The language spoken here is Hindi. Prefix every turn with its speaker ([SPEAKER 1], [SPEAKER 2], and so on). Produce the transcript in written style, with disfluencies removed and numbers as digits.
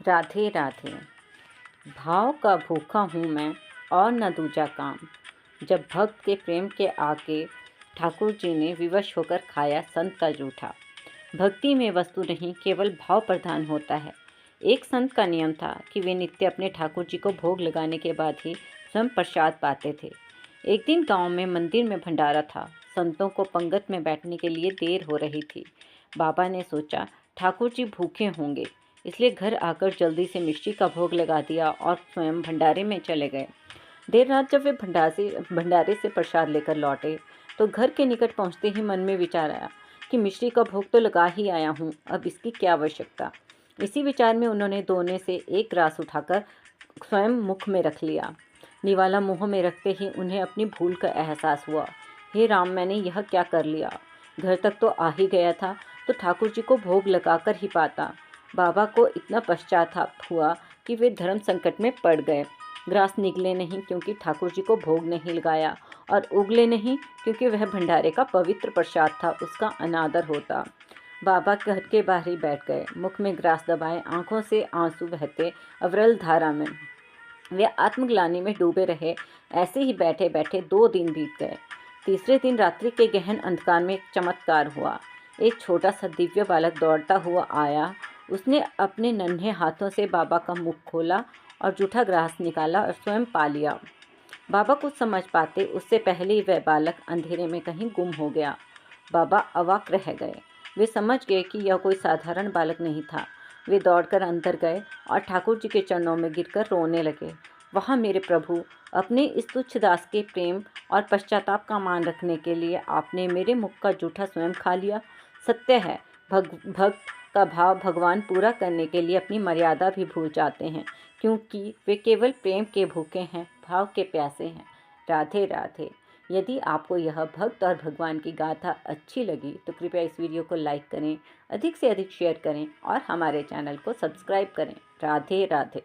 [SPEAKER 1] राधे राधे। भाव का भूखा हूँ मैं और न दूजा काम। जब भक्त के प्रेम के आके ठाकुर जी ने विवश होकर खाया संत का जूठा। भक्ति में वस्तु नहीं केवल भाव प्रधान होता है। एक संत का नियम था कि वे नित्य अपने ठाकुर जी को भोग लगाने के बाद ही स्वयं प्रसाद पाते थे। एक दिन गांव में मंदिर में भंडारा था। संतों को पंगत में बैठने के लिए देर हो रही थी। बाबा ने सोचा ठाकुर जी भूखे होंगे, इसलिए घर आकर जल्दी से मिष्टी का भोग लगा दिया और स्वयं भंडारे में चले गए। देर रात जब वे भंडारे से प्रसाद लेकर लौटे तो घर के निकट पहुंचते ही मन में विचार आया कि मिष्टी का भोग तो लगा ही आया हूँ, अब इसकी क्या आवश्यकता। इसी विचार में उन्होंने दोने से एक ग्रास उठाकर स्वयं मुख में रख लिया। निवाला मुंह में रखते ही उन्हें अपनी भूल का एहसास हुआ। हे राम, मैंने यह क्या कर लिया। घर तक तो आ ही गया था तो ठाकुर जी को भोग लगाकर ही पाता। बाबा को इतना पश्चाताप हुआ कि वे धर्म संकट में पड़ गए। ग्रास निगले नहीं क्योंकि ठाकुर जी को भोग नहीं लगाया, और उगले नहीं क्योंकि वह भंडारे का पवित्र प्रसाद था, उसका अनादर होता। बाबा घर के बाहर ही बैठ गए, मुख में ग्रास दबाए, आंखों से आंसू बहते अविरल धारा में वे आत्मग्लानि में डूबे रहे। ऐसे ही बैठे बैठे 2 दिन बीत गए। तीसरे दिन रात्रि के गहन अंधकार में एक चमत्कार हुआ। एक छोटा सा दिव्य बालक दौड़ता हुआ आया। उसने अपने नन्हे हाथों से बाबा का मुख खोला और जूठा ग्रास निकाला और स्वयं पा लिया। बाबा कुछ समझ पाते उससे पहले ही वह बालक अंधेरे में कहीं गुम हो गया। बाबा अवाक रह गए। वे समझ गए कि यह कोई साधारण बालक नहीं था। वे दौड़कर अंदर गए और ठाकुर जी के चरणों में गिरकर रोने लगे। वहाँ मेरे प्रभु, अपने इस तुच्छ दास के प्रेम और पश्चाताप का मान रखने के लिए आपने मेरे मुख का जूठा स्वयं खा लिया। सत्य है, भक्त का भाव भगवान पूरा करने के लिए अपनी मर्यादा भी भूल जाते हैं, क्योंकि वे केवल प्रेम के भूखे हैं, भाव के प्यासे हैं। राधे राधे। यदि आपको यह भक्त और भगवान की गाथा अच्छी लगी तो कृपया इस वीडियो को लाइक करें, अधिक से अधिक शेयर करें और हमारे चैनल को सब्सक्राइब करें। राधे राधे।